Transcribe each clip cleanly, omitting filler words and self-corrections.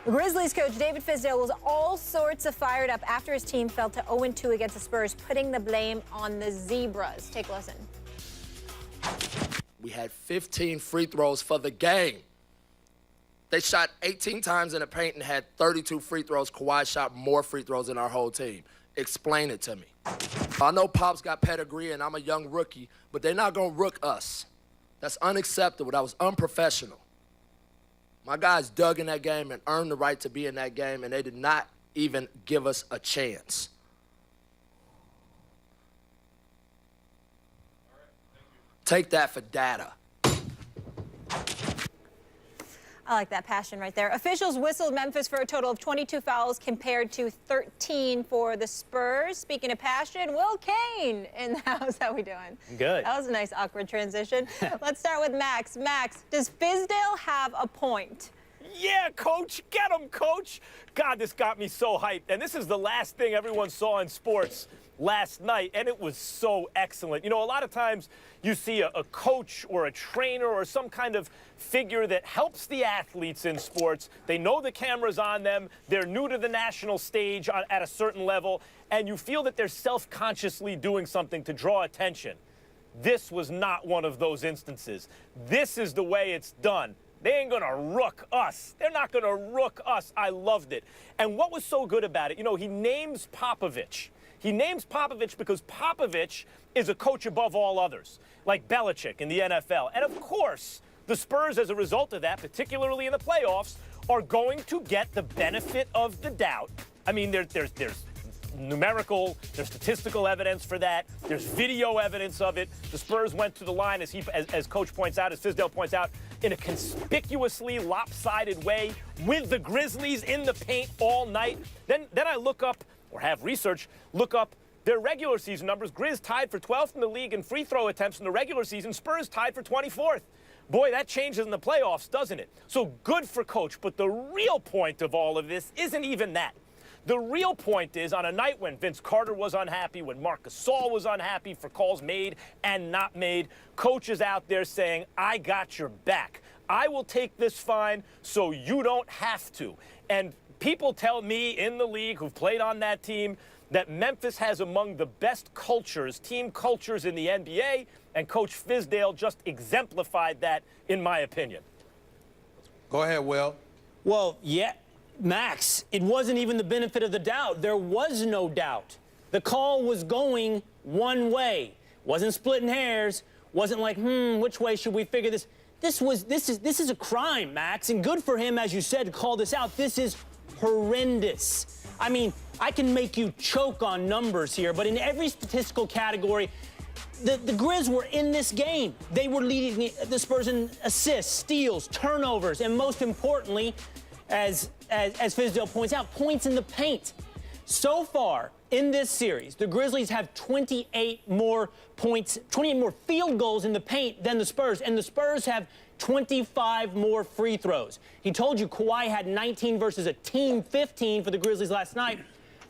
Grizzlies coach David Fizdale was all sorts of fired up after his team fell to 0-2 against the Spurs, putting the blame on the Zebras. Take a listen. We had 15 free throws for the game. They shot 18 times in the paint and had 32 free throws. Kawhi shot more free throws than our whole team. Explain it to me. I know Pop's got pedigree and I'm a young rookie, but they're not going to rook us. That's unacceptable. That was unprofessional. My guys dug in that game and earned the right to be in that game, and they did not even give us a chance. Take that for data. I like that passion right there. Officials whistled Memphis for a total of 22 fouls compared to 13 for the Spurs. Speaking of passion, Will Kane in the house. How we doing? Good. That was a nice awkward transition. Let's start with Max. Max, does Fizdale have a point? Yeah, Coach. Get him, Coach. God, this got me so hyped. And this is the last thing everyone saw in sports last night, and it was so excellent. You know, a lot of times you see a coach or a trainer or some kind of figure that helps the athletes in sports. They know the camera's on them. They're new to the national stage at a certain level, and you feel that they're self-consciously doing something to draw attention. This was not one of those instances. This is the way it's done. They ain't going to rook us. They're not going to rook us. I loved it. And what was so good about it, you know, he names Popovich. He names Popovich because Popovich is a coach above all others, like Belichick in the NFL. And, of course, the Spurs, as a result of that, particularly in the playoffs, are going to get the benefit of the doubt. I mean, there's numerical, there's statistical evidence for that. There's video evidence of it. The Spurs went to the line, as Coach points out, as Fizdale points out, in a conspicuously lopsided way with the Grizzlies in the paint all night. Then I look up, or have research, look up their regular season numbers. Grizz tied for 12th in the league in free throw attempts in the regular season. Spurs tied for 24th. Boy, that changes in the playoffs, doesn't it? So good for Coach, but the real point of all of this isn't even that. The real point is, on a night when Vince Carter was unhappy, when Marc Gasol was unhappy for calls made and not made, Coach is out there saying, I got your back. I will take this fine so you don't have to. And people tell me in the league who've played on that team that Memphis has among the best cultures, team cultures in the NBA, and Coach Fizdale just exemplified that, in my opinion. Go ahead, Will. Well, yeah, Max, it wasn't even the benefit of the doubt. There was no doubt. The call was going one way. Wasn't splitting hairs. Wasn't like, which way should we figure this? This is a crime, Max, and good for him, as you said, to call this out. This is horrendous. I mean, I can make you choke on numbers here, but in every statistical category, the Grizz were in this game. They were leading the Spurs in assists, steals, turnovers, and most importantly, as Fizdale points out, points in the paint. So far in this series, the Grizzlies have 28 more points, 28 more field goals in the paint than the Spurs, and the Spurs have 25 more free throws. He told you Kawhi had 19 versus a team 15 for the Grizzlies last night.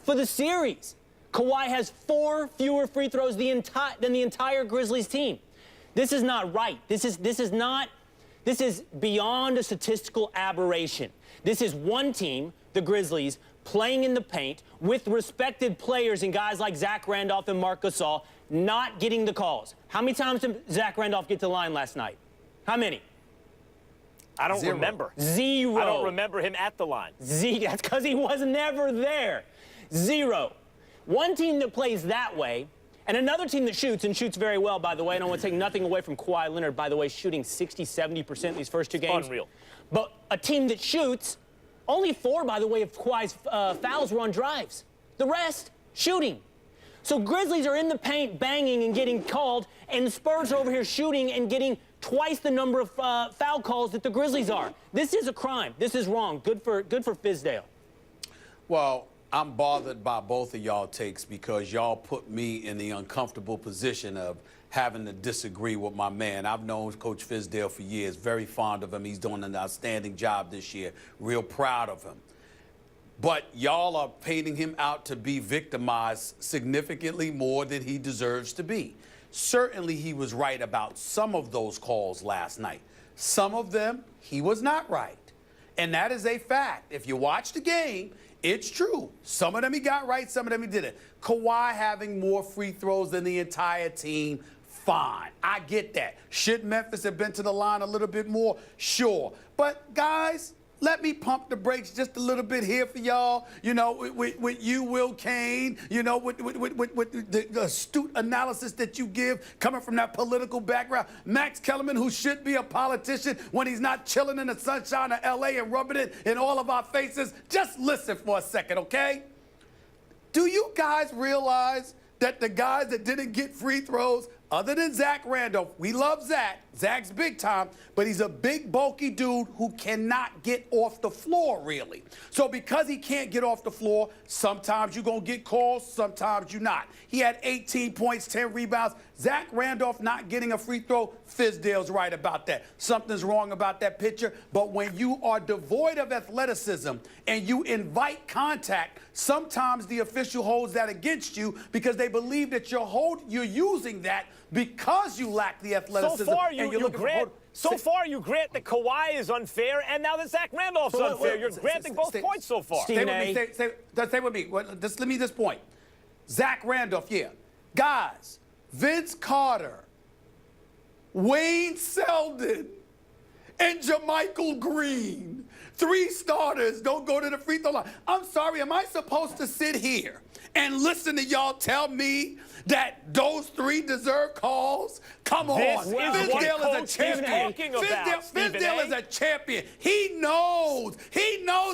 For the series, Kawhi has 4 fewer free throws than the entire Grizzlies team. This is not right. This is beyond a statistical aberration. This is one team, the Grizzlies, playing in the paint with respected players and guys like Zach Randolph and Marc Gasol not getting the calls. How many times did Zach Randolph get to the line last night? How many? I don't remember. 0. I don't remember him at the line. That's because he was never there. 0. One team that plays that way, and another team that shoots, and shoots very well, by the way, and I want to take nothing away from Kawhi Leonard, by the way, shooting 60-70% these first 2 games. Unreal. But a team that shoots, only 4, by the way, of Kawhi's fouls were on drives. The rest, shooting. So Grizzlies are in the paint banging and getting called, and the Spurs are over here shooting and getting twice the number of foul calls that the Grizzlies are. This is a crime. This is wrong. Good for Fizdale. Well, I'm bothered by both of y'all takes because y'all put me in the uncomfortable position of having to disagree with my man. I've known Coach Fizdale for years, very fond of him. He's doing an outstanding job this year, real proud of him. But y'all are painting him out to be victimized significantly more than he deserves to be. Certainly he was right about some of those calls last night. Some of them, he was not right. And that is a fact. If you watch the game, it's true. Some of them he got right, some of them he didn't. Kawhi having more free throws than the entire team, fine. I get that. Should Memphis have been to the line a little bit more? Sure. But, guys, let me pump the brakes just a little bit here for y'all. You know, with you, Will Kane, you know, with the astute analysis that you give coming from that political background. Max Kellerman, who should be a politician when he's not chilling in the sunshine of L.A. and rubbing it in all of our faces. Just listen for a second, okay? Do you guys realize that the guys that didn't get free throws, other than Zach Randolph, we love Zach. Zach's big time, but he's a big, bulky dude who cannot get off the floor, really. So because he can't get off the floor, sometimes you're going to get calls, sometimes you're not. He had 18 points, 10 rebounds. Zach Randolph not getting a free throw, Fizdale's right about that. Something's wrong about that picture. But when you are devoid of athleticism and you invite contact, sometimes the official holds that against you because they believe that you're using that because you lack the athleticism. So far, you grant that Kawhi is unfair, and now that Zach Randolph's unfair. You're granting both points so far. Stay with me. Just let me this point. Zach Randolph, yeah. Guys, Vince Carter, Wayne Selden, and JaMychal Green. 3 starters don't go to the free throw line. I'm sorry, am I supposed to sit here and listen to y'all tell me that those 3 deserve calls? Come on. Fizdale is a champion. Fizdale is a champion. He knows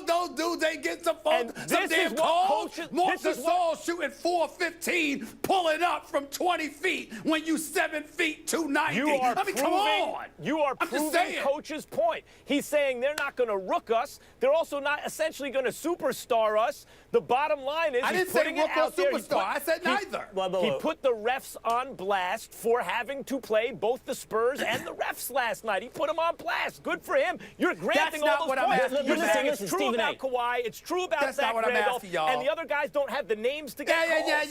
those dudes ain't getting some damn calls. Marc Gasol shooting 4-15, pulling up from 20 feet when you 7 feet 290. Come on. You are proving Coach's point. He's saying they're not going to rook us. They're also not essentially going to superstar us. The bottom line is he's putting it out there. I said neither. He put the refs on blast for having to play both the Spurs and the refs last night. He put them on blast. Good for him. You're granting all those points. You're saying it's true about Kawhi. It's true about Zach Randolph. And the other guys don't have the names to get calls.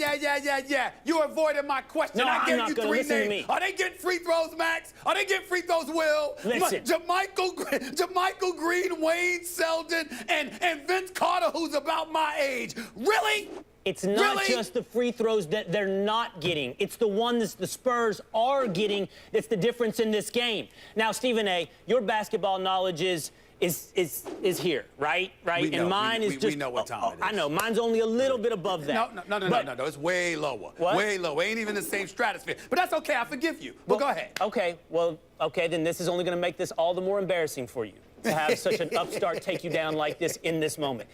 Yeah. You avoided my question. No, I gave I'm you not 3 listen names. to me. Are they getting free throws, Max? Are they getting free throws, Will? Listen. JaMychal Green, Wayne Selden, and Vince Carter, who's about my age. Really? It's not just the free throws that they're not getting. It's the ones the Spurs are getting that's the difference in this game. Now, Stephen A., your basketball knowledge is here, right? And mine is just... We know what time it is. I know. Mine's only a little bit above that. No. It's way lower. What? Way lower. Ain't even the same stratosphere. But that's okay. I forgive you. Well, go ahead. Okay, then this is only going to make this all the more embarrassing for you to have such an upstart take you down like this in this moment.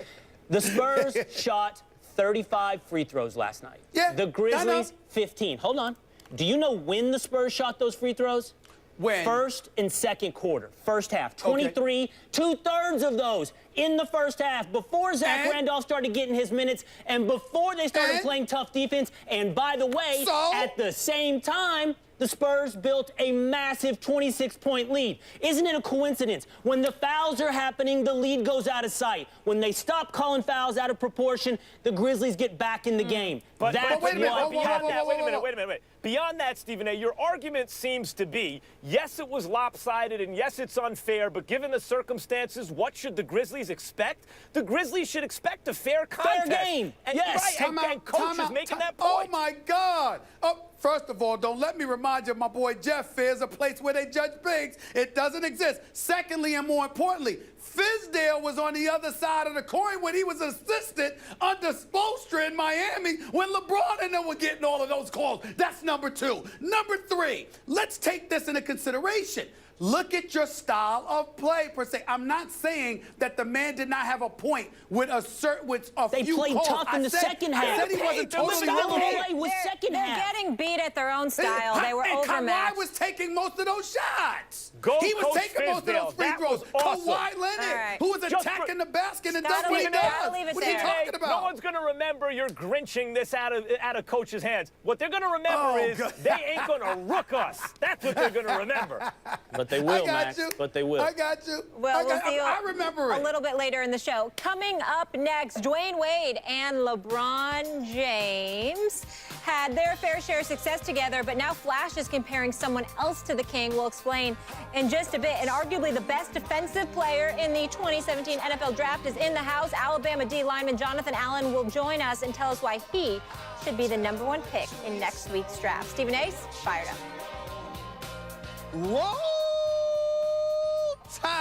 The Spurs shot 35 free throws last night. Yeah, the Grizzlies, 15. Hold on. Do you know when the Spurs shot those free throws? When? First and second quarter. First half. 23, okay. 2/3 of those in the first half, before Zach Randolph started getting his minutes and before they started playing tough defense. And by the way, at the same time, the Spurs built a massive 26-point lead. Isn't it a coincidence? When the fouls are happening, the lead goes out of sight. When they stop calling fouls out of proportion, the Grizzlies get back in the game. But wait a minute. Beyond that, Stephen A., your argument seems to be, yes, it was lopsided and yes, it's unfair, but given the circumstances, what should the Grizzlies expect? The Grizzlies should expect a fair contest. Fair game. Yes. And Coach is making that point. Oh, my God. First of all, don't let me remind you of my boy Jeff. Fair's a place where they judge bigs. It doesn't exist. Secondly, and more importantly, Fizdale was on the other side of the coin when he was assistant under Spoelstra in Miami when LeBron and them were getting all of those calls. That's number 2. Number 3, let's take this into consideration. Look at your style of play, per se. I'm not saying that the man did not have a point with a few calls. They played tough in the second half. I said he wasn't totally wrong. They're getting beat at their own style. They were overmatched. Kawhi was taking most of those shots. He was taking most of those free throws. Awesome. Kawhi Leonard, who was attacking the basket and does what he does. What are you talking about? No one's going to remember you're grinching this out of Coach's hands. What they're going to remember is they ain't going to rook us. That's what they're going to remember. But they will, Max. But they will. I got you. Well, we'll see I remember it. A little bit later in the show. Coming up next, Dwayne Wade and LeBron James had their fair share of success together, but now Flash is comparing someone else to the King. We'll explain in just a bit. And arguably the best defensive player in the 2017 NFL Draft is in the house. Alabama D lineman Jonathan Allen will join us and tell us why he should be the #1 pick in next week's draft. Stephen Ace, fired up. Roll Tide!